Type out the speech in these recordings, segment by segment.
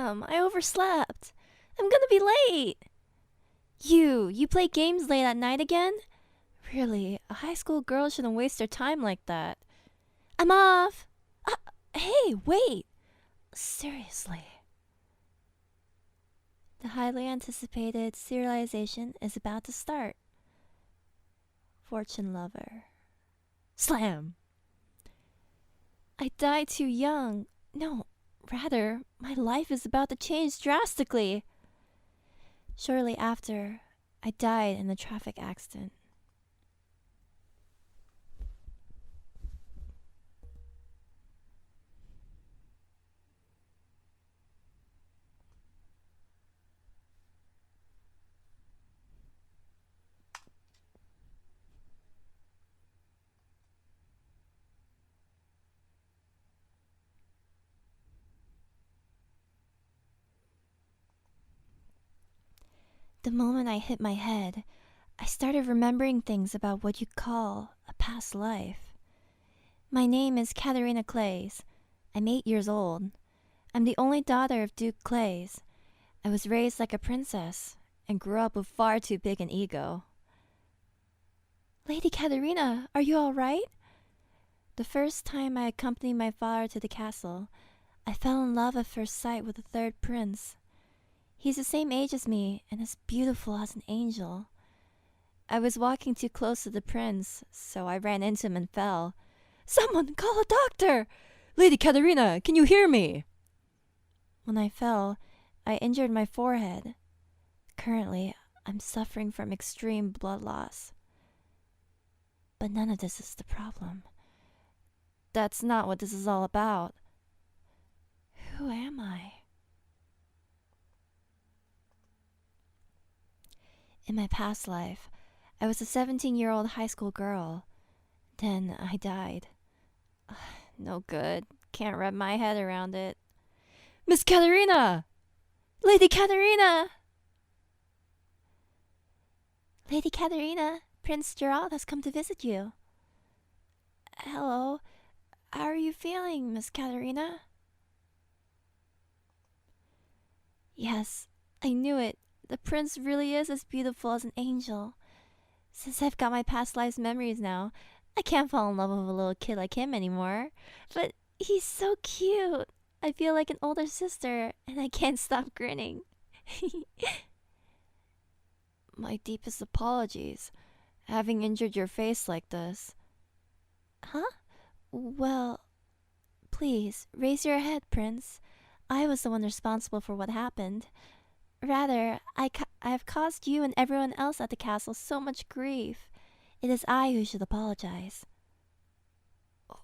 Damn, I overslept. I'm gonna be late. You play games late at night again? Really, a high school girl shouldn't waste her time like that. I'm off. Hey, wait. Seriously. The highly anticipated serialization is about to start. Fortune lover. Slam! I died too young. No, rather, my life is about to change drastically. Shortly after, I died in a traffic accident. The moment I hit my head, I started remembering things about what you'd call a past life. My name is Katerina Clays. I'm 8 years old. I'm the only daughter of Duke Clays. I was raised like a princess and grew up with far too big an ego. Lady Katerina, are you all right? The first time I accompanied my father to the castle, I fell in love at first sight with the third prince. He's the same age as me and as beautiful as an angel. I was walking too close to the prince, so I ran into him and fell. Someone call a doctor! Lady Katerina, can you hear me? When I fell, I injured my forehead. Currently, I'm suffering from extreme blood loss. But none of this is the problem. That's not what this is all about. Who am I? In my past life, I was a 17-year-old high school girl. Then I died. No good. Can't wrap my head around it. Miss Katerina! Lady Katerina! Lady Katerina, Prince Gerald has come to visit you. Hello. How are you feeling, Miss Katerina? Yes, I knew it. The prince really is as beautiful as an angel. Since I've got my past life's memories now, I can't fall in love with a little kid like him anymore. But he's so cute. I feel like an older sister, and I can't stop grinning. My deepest apologies, having injured your face like this. Huh? Well, please, raise your head, Prince. I was the one responsible for what happened. Rather, I have caused you and everyone else at the castle so much grief. It is I who should apologize.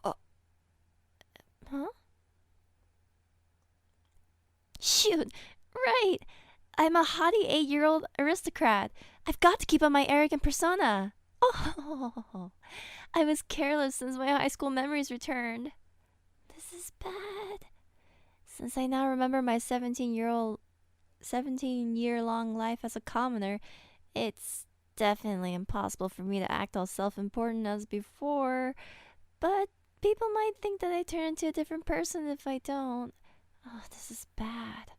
Huh? Shoot! Right! I'm a haughty 8-year-old aristocrat. I've got to keep up my arrogant persona. Oh, I was careless since my high school memories returned. This is bad. Since I now remember my 17-year-long life as a commoner, it's definitely impossible for me to act all self-important as before. But people might think that I turn into a different person if I don't. Oh, this is bad.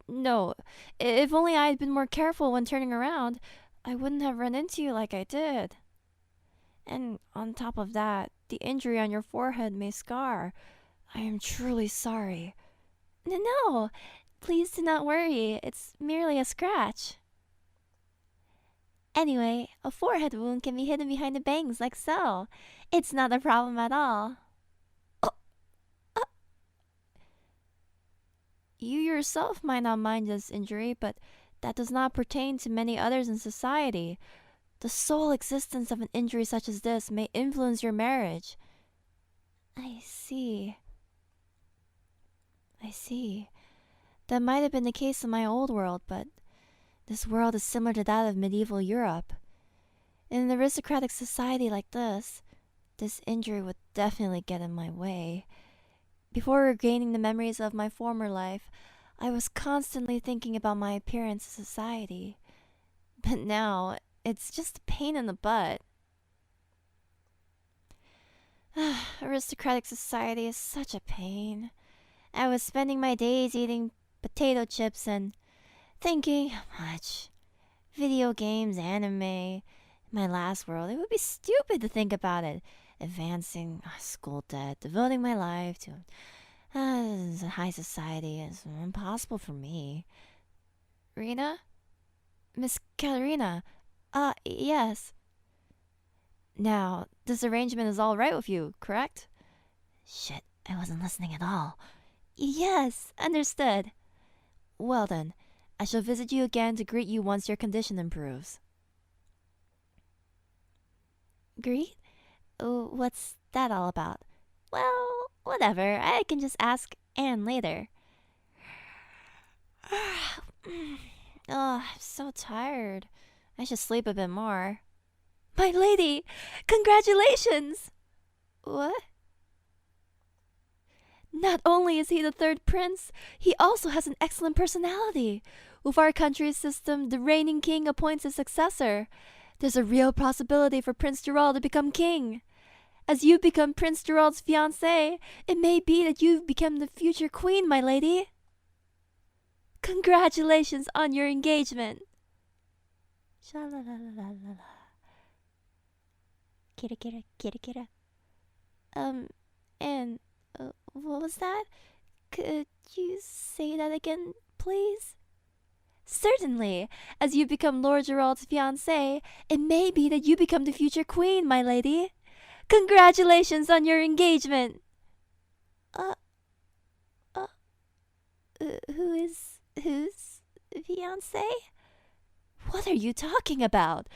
No. If only I had been more careful when turning around, I wouldn't have run into you like I did. And on top of that, the injury on your forehead may scar. I am truly sorry. No, please do not worry. It's merely a scratch. Anyway, a forehead wound can be hidden behind the bangs like so. It's not a problem at all. You yourself might not mind this injury, but that does not pertain to many others in society. The sole existence of an injury such as this may influence your marriage. I see. That might have been the case in my old world, but this world is similar to that of medieval Europe. In an aristocratic society like this injury would definitely get in my way. Before regaining the memories of my former life, I was constantly thinking about my appearance in society. But now, it's just a pain in the butt. aristocratic society is such a pain. I was spending my days eating potato chips and thinking how much. Video games, anime, my last world. It would be stupid to think about it. Advancing school debt, devoting my life to high society is impossible for me. Rena? Miss Katerina? Yes. Now, this arrangement is all right with you, correct? Shit, I wasn't listening at all. Yes, understood. Well then, I shall visit you again to greet you once your condition improves. Greet? What's that all about? Well, whatever. I can just ask Anne later. I'm so tired. I should sleep a bit more. My lady! Congratulations! What? Not only is he the third prince, he also has an excellent personality. With our country's system, the reigning king appoints a successor. There's a real possibility for Prince Gerald to become king. As you become Prince Gerald's fiancée, it may be that you become the future queen, my lady. Congratulations on your engagement. Sha-la-la-la-la-la. Kira kira kira kira. And what was that? Could you say that again, please? Certainly. As you become Lord Gerald's fiancée, it may be that you become the future queen, my lady. Congratulations on your engagement. Whose fiancé? What are you talking about?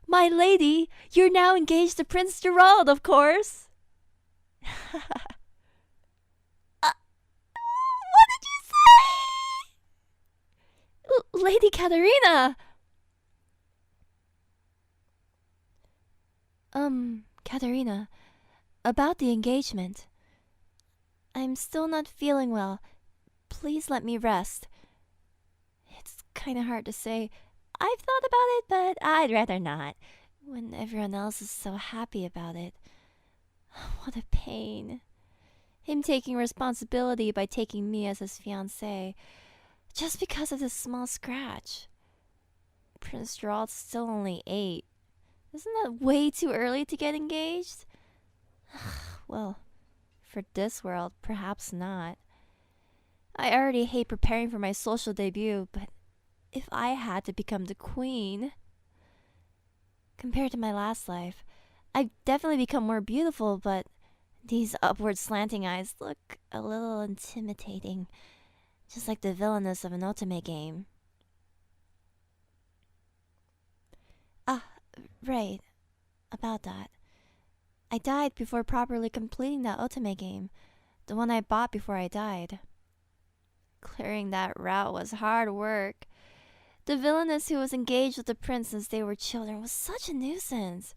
My lady, you're now engaged to Prince Gerald, of course. What did you say? Lady Katerina! Katerina, about the engagement. I'm still not feeling well. Please let me rest. It's kinda hard to say. I've thought about it, but I'd rather not. When everyone else is so happy about it. What a pain. Him taking responsibility by taking me as his fiancée, just because of this small scratch. Prince Gerald's still only 8. Isn't that way too early to get engaged? Well, for this world, perhaps not. I already hate preparing for my social debut, but if I had to become the queen... Compared to my last life, I've definitely become more beautiful, but these upward slanting eyes look a little intimidating, just like the villainess of an Otome game. Right. About that. I died before properly completing that Otome game, the one I bought before I died. Clearing that route was hard work. The villainess who was engaged with the prince since they were children was such a nuisance.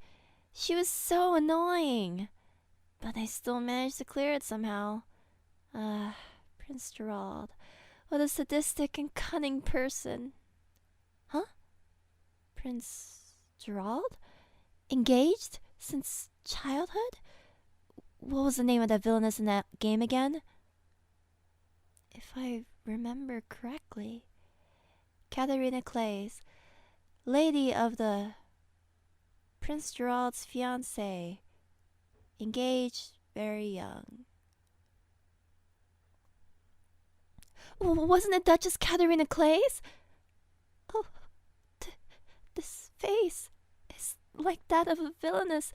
She was so annoying. But I still managed to clear it somehow. Prince Gerald. What a sadistic and cunning person. Huh? Prince Gerald? Engaged? Since childhood? What was the name of that villainess in that game again? If I remember correctly, Katerina Clays, lady of the Prince Gerald's fiancée, engaged very young. Wasn't it Duchess Katerina Clays? Oh, this face is like that of a villainess.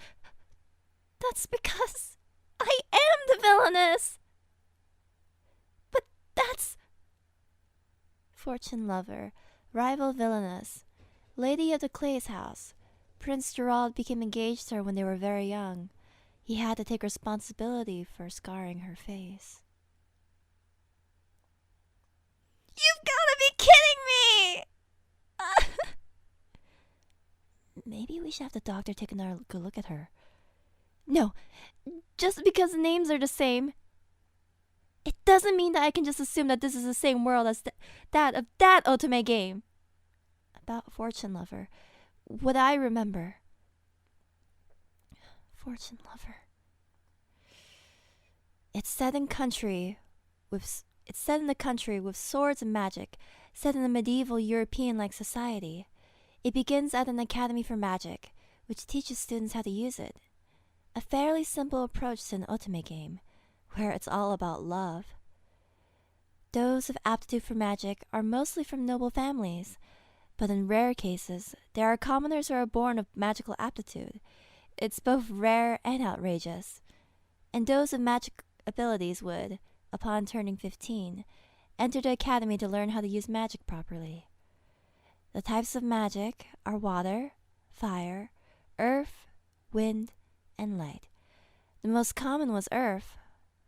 That's because I am the villainess. But that's... Fortune lover, rival villainess, lady of the Clay's house. Prince Gerald became engaged to her when they were very young. He had to take responsibility for scarring her face. You've gotta be kidding me! Maybe we should have the doctor take another good look at her. No, just because the names are the same, it doesn't mean that I can just assume that this is the same world as that of that Otome game. About Fortune Lover, what I remember. Fortune Lover. It's set in it's set in the country with swords and magic, set in a medieval European-like society. It begins at an academy for magic, which teaches students how to use it. A fairly simple approach to an Otome game, where it's all about love. Those with aptitude for magic are mostly from noble families, but in rare cases, there are commoners who are born of magical aptitude. It's both rare and outrageous. And those with magic abilities would, upon turning 15, enter the academy to learn how to use magic properly. The types of magic are water, fire, earth, wind, and light. The most common was earth,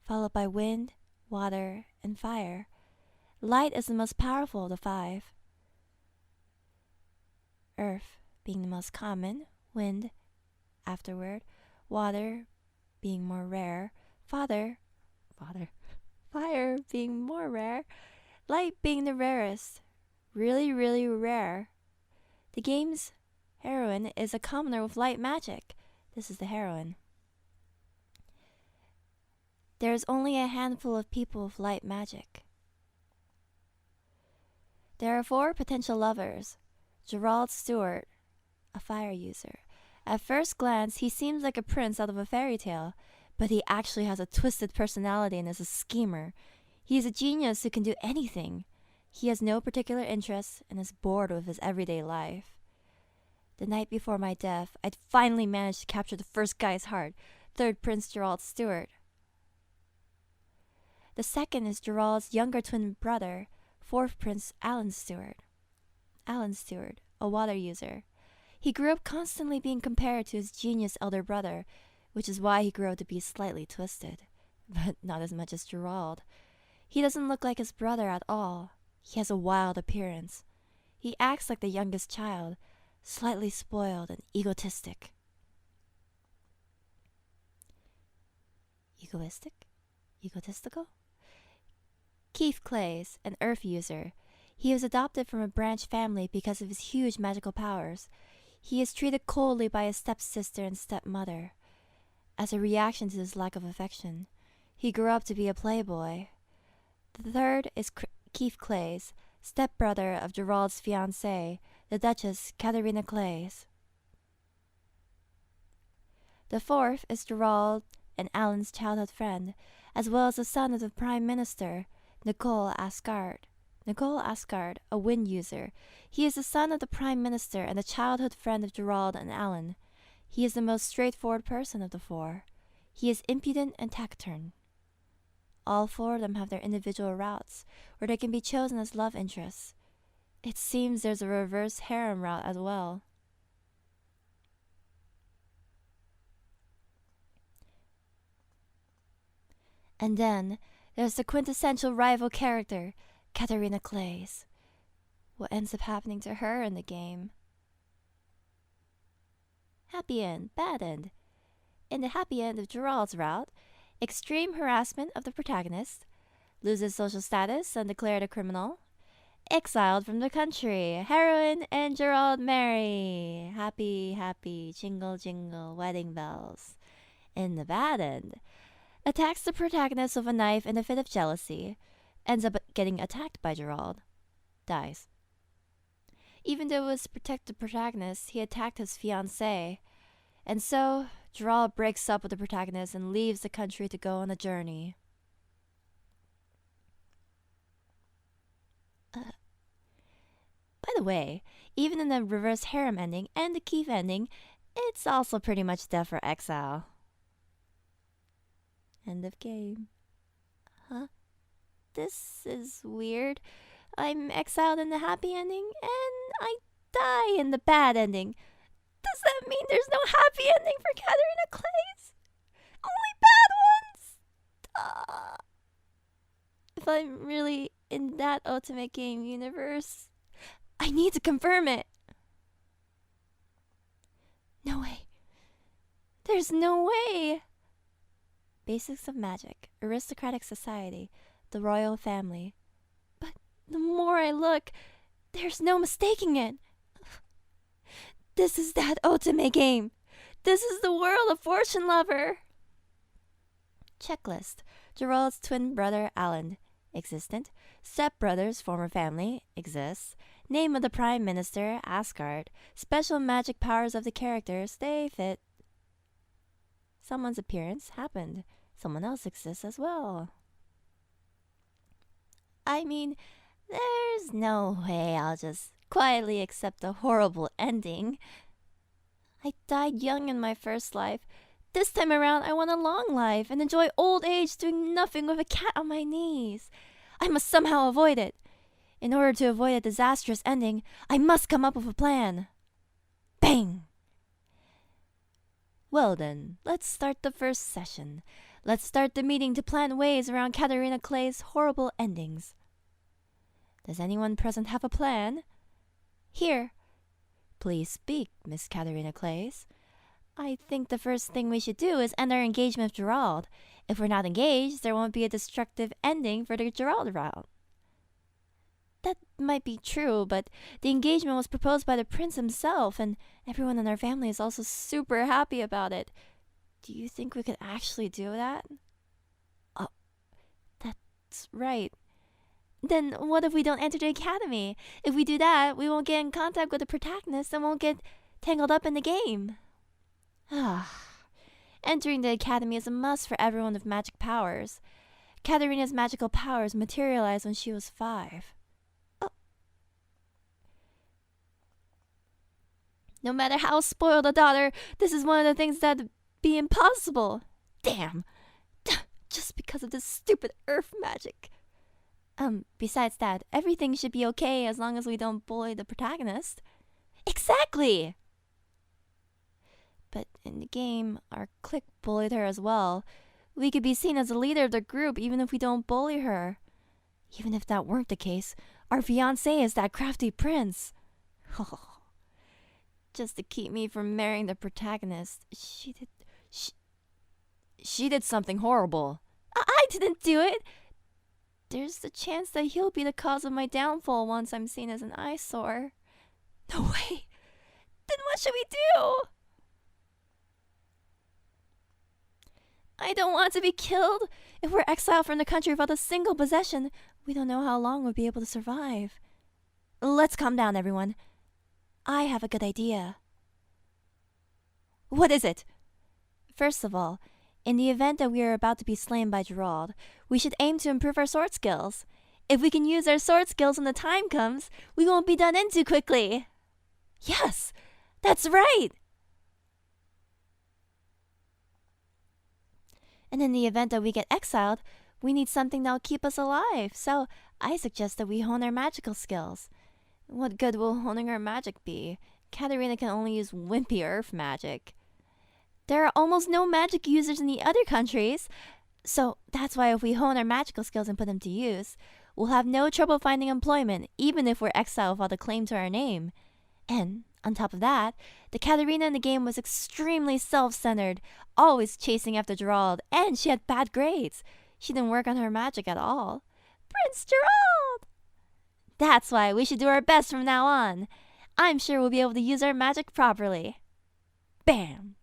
followed by wind, water, and fire. Light is the most powerful of the five. Earth being the most common, wind afterward, water being more rare, fire being more rare, light being the rarest. Really, really rare. The game's heroine is a commoner with light magic. This is the heroine. There is only a handful of people with light magic. There are 4 potential lovers. Gerald Stewart, a fire user. At first glance, he seems like a prince out of a fairy tale, but he actually has a twisted personality and is a schemer. He is a genius who can do anything. He has no particular interests and is bored with his everyday life. The night before my death, I'd finally managed to capture the first guy's heart, 3rd Prince Gerald Stewart. The second is Gerald's younger twin brother, 4th Prince Alan Stewart. Alan Stewart, a water user. He grew up constantly being compared to his genius elder brother, which is why he grew up to be slightly twisted, but not as much as Gerald. He doesn't look like his brother at all. He has a wild appearance. He acts like the youngest child, slightly spoiled and egotistic. Egotistical? Keith Clays, an earth user. He was adopted from a branch family because of his huge magical powers. He is treated coldly by his stepsister and stepmother. As a reaction to his lack of affection, he grew up to be a playboy. The third is Keith Clays, stepbrother of Gerald's fiancée, the Duchess Katerina Clays. The fourth is Gerald and Alan's childhood friend, as well as the son of the Prime Minister, Nicole Asgard, a wind user. He is the son of the Prime Minister and a childhood friend of Gerald and Alan. He is the most straightforward person of the 4. He is impudent and taciturn. All 4 of them have their individual routes, where they can be chosen as love interests. It seems there's a reverse harem route as well. And then there's the quintessential rival character, Katerina Clays. What ends up happening to her in the game? Happy end, bad end. In the happy end of Gerald's route, extreme harassment of the protagonist, loses social status and declared a criminal, exiled from the country, heroine and Gerald marry. Happy, happy, jingle, jingle, wedding bells. In the bad end, attacks the protagonist with a knife in a fit of jealousy, ends up getting attacked by Gerald, dies. Even though it was to protect the protagonist, he attacked his fiancée, and so Gerald breaks up with the protagonist and leaves the country to go on a journey. By the way, even in the reverse harem ending and the Keith ending, it's also pretty much death for exile. End of game. Huh? This is weird. I'm exiled in the happy ending, and I die in the bad ending. Does that mean there's no happy ending for Katerina Clays? Only bad ones? If I'm really in that Otome game universe, I need to confirm it. No way. There's no way. Basics of magic, aristocratic society, the royal family. But the more I look, there's no mistaking it. This is that Otome game. This is the world of Fortune Lover. Checklist. Gerald's twin brother Alan. Existent. Stepbrothers, former family. Exists. Name of the Prime Minister, Asgard. Special magic powers of the characters, they fit. Someone's appearance happened. Someone else exists as well. I mean, there's no way I'll just quietly accept a horrible ending. I died young in my first life. This time around, I want a long life and enjoy old age doing nothing with a cat on my knees. I must somehow avoid it. In order to avoid a disastrous ending, I must come up with a plan. Bang! Well then, let's start the first session. Let's start the meeting to plan ways around Katarina Clay's horrible endings. Does anyone present have a plan? Here. Please speak, Miss Katarina Clays. I think the first thing we should do is end our engagement with Gerald. If we're not engaged, there won't be a destructive ending for the Gerald route. That might be true, but the engagement was proposed by the prince himself, and everyone in our family is also super happy about it. Do you think we could actually do that? Oh, that's right. Then what if we don't enter the academy? If we do that, we won't get in contact with the protagonist and won't get tangled up in the game. Entering the academy is a must for everyone with magic powers. Katarina's magical powers materialized when she was 5. No matter how spoiled a daughter, this is one of the things that'd be impossible. Damn. Just because of this stupid earth magic. Besides that, everything should be okay as long as we don't bully the protagonist. Exactly! But in the game, our clique bullied her as well. We could be seen as the leader of the group even if we don't bully her. Even if that weren't the case, our fiancé is that crafty prince. Just to keep me from marrying the protagonist. She did something horrible. I didn't do it! There's the chance that he'll be the cause of my downfall once I'm seen as an eyesore. No way! Then what should we do? I don't want to be killed. If we're exiled from the country without a single possession, we don't know how long we'll be able to survive. Let's calm down, everyone. I have a good idea. What is it? First of all, in the event that we are about to be slain by Gerald, we should aim to improve our sword skills. If we can use our sword skills when the time comes, we won't be done in too quickly. Yes, that's right! And in the event that we get exiled, we need something that'll keep us alive, so I suggest that we hone our magical skills. What good will honing our magic be? Katarina can only use wimpy earth magic. There are almost no magic users in the other countries, so that's why if we hone our magical skills and put them to use, we'll have no trouble finding employment, even if we're exiled without a claim to our name. And on top of that, the Katarina in the game was extremely self-centered, always chasing after Gerald, and she had bad grades. She didn't work on her magic at all. Prince Gerald! That's why we should do our best from now on. I'm sure we'll be able to use our magic properly. Bam!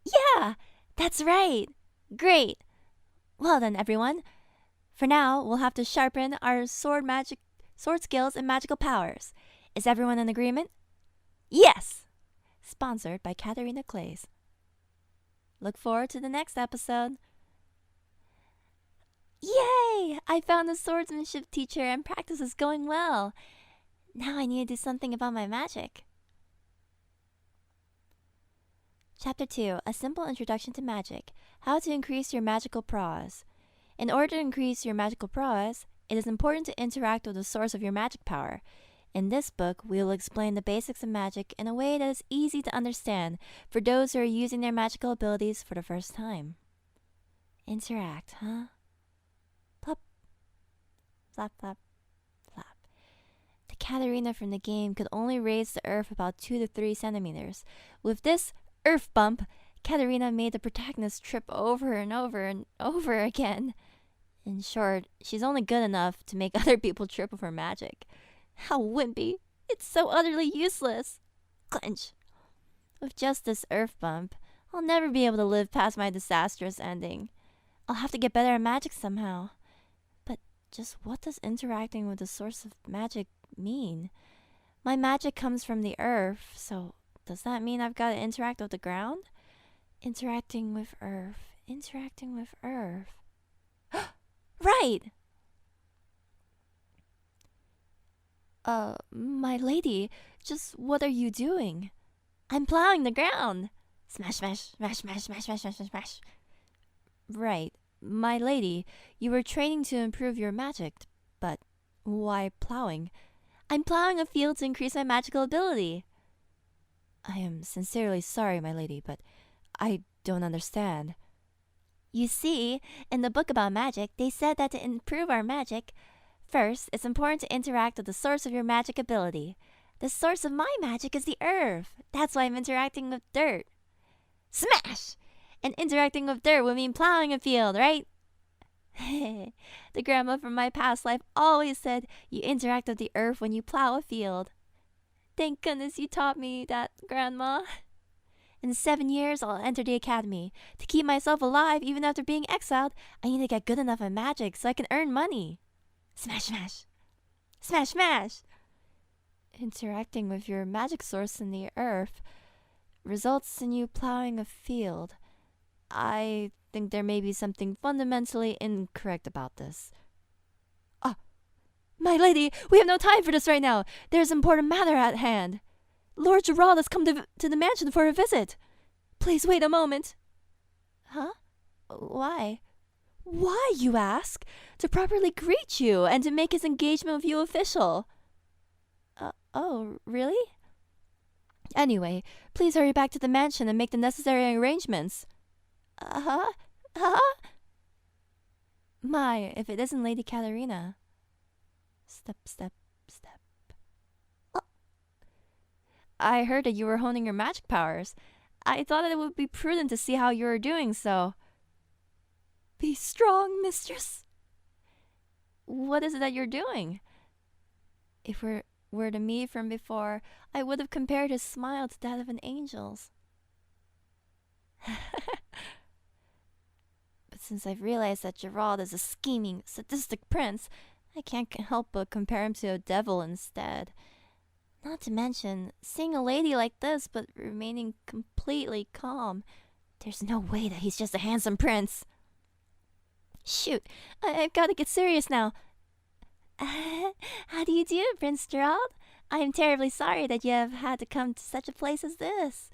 Yeah, that's right. Great. Well then, everyone. For now, we'll have to sharpen our sword skills and magical powers. Is everyone in agreement? Yes! Sponsored by Katarina Clays. Look forward to the next episode. Yay! I found a swordsmanship teacher and practice is going well. Now I need to do something about my magic. Chapter 2. A simple introduction to magic. How to increase your magical prowess. In order to increase your magical prowess, it is important to interact with the source of your magic power. In this book, we will explain the basics of magic in a way that is easy to understand for those who are using their magical abilities for the first time. Interact, huh? Plop. Flap, flap, flap. The Katarina from the game could only raise the earth about 2 to 3 centimeters. With this earth bump, Katarina made the protagonist trip over and over and over again. In short, she's only good enough to make other people trip with her magic. How wimpy. It's so utterly useless. Clench. With just this earth bump, I'll never be able to live past my disastrous ending. I'll have to get better at magic somehow. But just what does interacting with the source of magic mean? My magic comes from the earth, so does that mean I've got to interact with the ground? Interacting with earth. Interacting with earth. Right! My lady, just what are you doing? I'm plowing the ground. Smash, smash, smash, smash, smash, smash, smash, smash. Right. My lady, you were training to improve your magic, but why plowing? I'm plowing a field to increase my magical ability. I am sincerely sorry, my lady, but I don't understand. You see, in the book about magic, they said that to improve our magic, first, it's important to interact with the source of your magic ability. The source of my magic is the earth. That's why I'm interacting with dirt. Smash! And interacting with dirt would mean plowing a field, right? The grandma from my past life always said you interact with the earth when you plow a field. Thank goodness you taught me that, Grandma. In 7 years, I'll enter the academy. To keep myself alive, even after being exiled, I need to get good enough at magic so I can earn money. Smash, smash. Smash, smash. Interacting with your magic source in the earth results in you plowing a field. I think there may be something fundamentally incorrect about this. Ah, my lady, we have no time for this right now. There's an important matter at hand. Lord Gerald has come to the mansion for a visit. Please wait a moment. Huh? Why? Why, you ask? To properly greet you and to make his engagement with you official. Oh, really? Anyway, please hurry back to the mansion and make the necessary arrangements. My, if it isn't Lady Katarina. Step, step, step. Oh. I heard that you were honing your magic powers. I thought it would be prudent to see how you were doing so. Be strong, mistress. What is it that you're doing? If we were to meet from before, I would have compared his smile to that of an angel's. But since I've realized that Gerald is a scheming, sadistic prince, I can't help but compare him to a devil instead. Not to mention, seeing a lady like this but remaining completely calm. There's no way that he's just a handsome prince. Shoot, I've got to get serious now. How do you do, Prince Gerald? I am terribly sorry that you have had to come to such a place as this.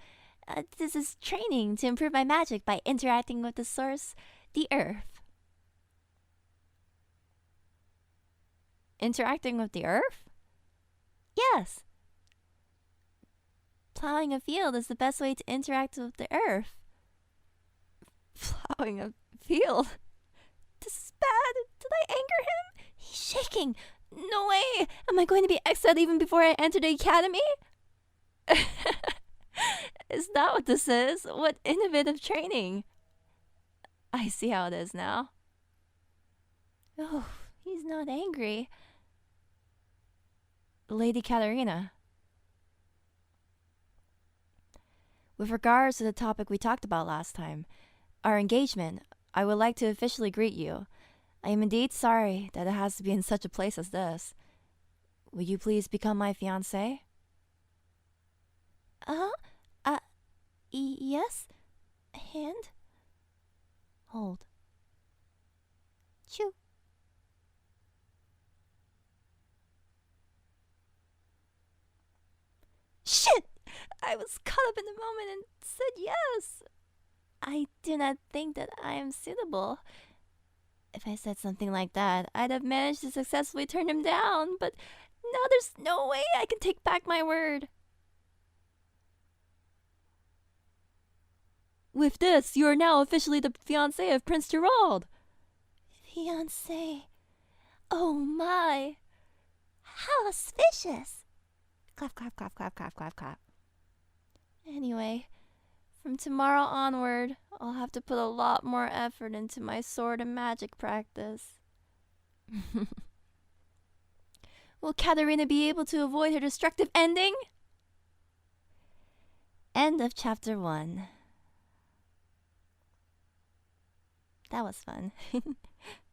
This is training to improve my magic by interacting with the source, the earth. Interacting with the earth? Yes. Plowing a field is the best way to interact with the earth. Plowing a field? This is bad. Did I anger him? He's shaking. No way. Am I going to be exiled even before I enter the academy? Is that what this is? What innovative training? I see how it is now. Oh, he's not angry. Lady Katarina. With regards to the topic we talked about last time, our engagement, I would like to officially greet you. I am indeed sorry that it has to be in such a place as this. Will you please become my fiancé? Yes? Hand? Hold. Chew. Shit! I was caught up in the moment and said yes. I do not think that I am suitable. If I said something like that, I'd have managed to successfully turn him down, but now there's no way I can take back my word. With this, you are now officially the fiancé of Prince Gerald. Fiancé? Oh my! How auspicious! Clap, clap, clap, clap, clap, clap, clap. Anyway, from tomorrow onward, I'll have to put a lot more effort into my sword and magic practice. Will Katarina be able to avoid her destructive ending? End of chapter 1. That was fun.